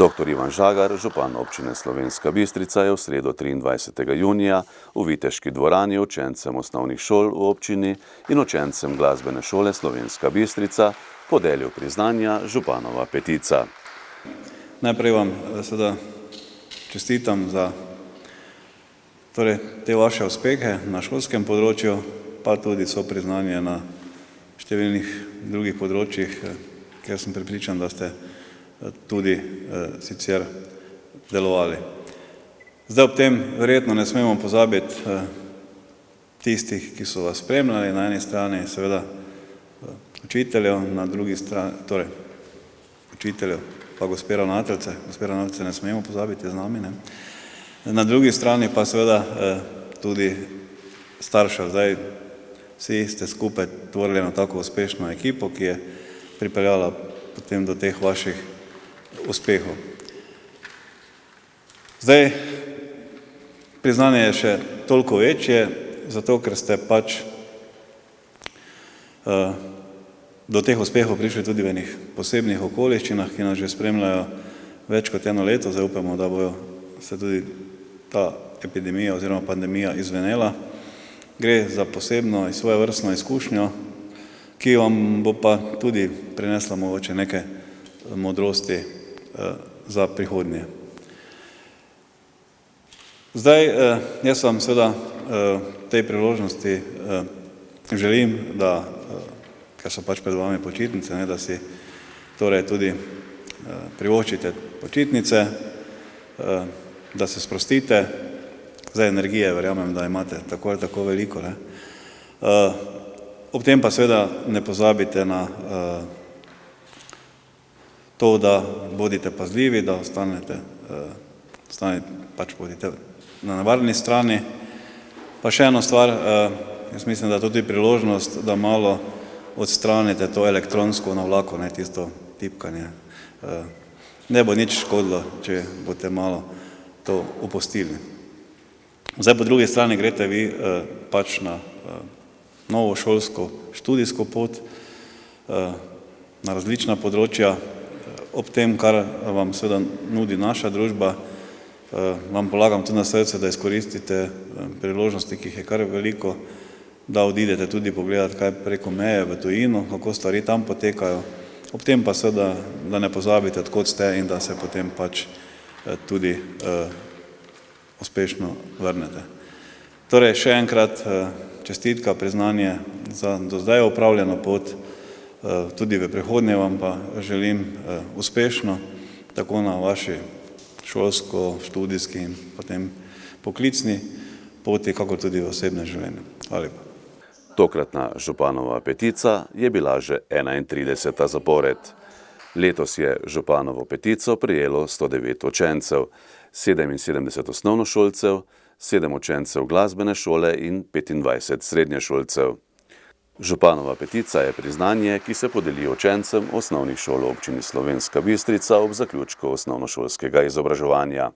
Dr. Ivan Žagar, župan občine Slovenska Bistrica, je v sredo 23. junija v Viteški dvorani učencem osnovnih šol v občini in učencem glasbene šole Slovenska Bistrica podelil priznanja županova petica. Najprej vam seveda čestitam za te vaše uspehe na šolskem področju, pa tudi so priznanje na številnih drugih področjih, ker sem prepričan, da ste tudi sicer delovali. Zdaj ob tem verjetno ne smemo pozabiti tistih, ki so vas spremljali, na eni strani seveda učiteljev, na drugi strani, torej učiteljev pa gospe ravnateljice ne smemo pozabiti, je z nami, ne? Na drugi strani pa seveda tudi staršev. Zdaj vsi ste skupaj tvorili eno tako uspešno ekipo, ki je pripeljala potem do teh vaših uspehov. Zdaj, priznanje je še toliko večje, zato ker ste pač do teh uspehov prišli tudi v enih posebnih okoliščinah, ki nas že spremljajo več kot eno leto. Zdaj upamo, da bo se tudi ta epidemija oziroma pandemija izvenela. Gre za posebno in svojevrstno izkušnjo, ki vam bo pa tudi prinesla mogoče neke modrosti za prihodnje. Zdaj, jaz vam seveda tej priložnosti želim, da, ker so pač pred vami počitnice, da si torej tudi privoščite počitnice, da se sprostite. Zdaj energije, verjamem, da imate tako ali tako veliko, ne. Ob tem pa seveda ne pozabite na to, da bodite pazljivi, da pač bodite na varni strani. Pa še eno stvar, jaz mislim, da je tudi priložnost, da malo odstranite to elektronsko navlako, ne, tisto tipkanje. Ne bo nič škodilo, če boste malo to opustili. Zdaj po drugi strani greste vi pač na novo šolsko študijsko pot, na različna področja. Ob tem, kar vam seveda nudi naša družba, vam polagam tudi na srce, da izkoristite priložnosti, ki jih je kar veliko, da odidete tudi pogledati kaj preko meje v tujino, kako stvari tam potekajo. Ob tem pa seveda, da ne pozabite, od kod ste in da se potem pač tudi uspešno vrnete. Torej, še enkrat čestitka, priznanje za do zdaj opravljeno pot, tudi v prihodnje vam pa želim uspešno, tako na vaši šolsko, študijski in potem poklicni poti, kakor tudi v osebnem življenju. Hvala lepa. Tokratna županova petica je bila že 31. zapored. Letos je županovo petico prejelo 109 učencev, 77 osnovnošolcev, 7 učencev glasbene šole in 25 srednješolcev. Županova petica je priznanje, ki se podeli učencem osnovnih šol v občini Slovenska Bistrica ob zaključku osnovnošolskega izobraževanja,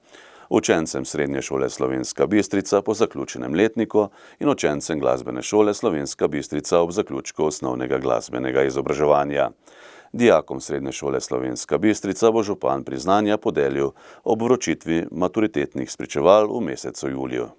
učencem srednje šole Slovenska Bistrica po zaključenem letniku in učencem glasbene šole Slovenska Bistrica ob zaključku osnovnega glasbenega izobraževanja. Dijakom srednje šole Slovenska Bistrica bo župan priznanja podelil ob vročitvi maturitetnih spričeval v mesecu juliju.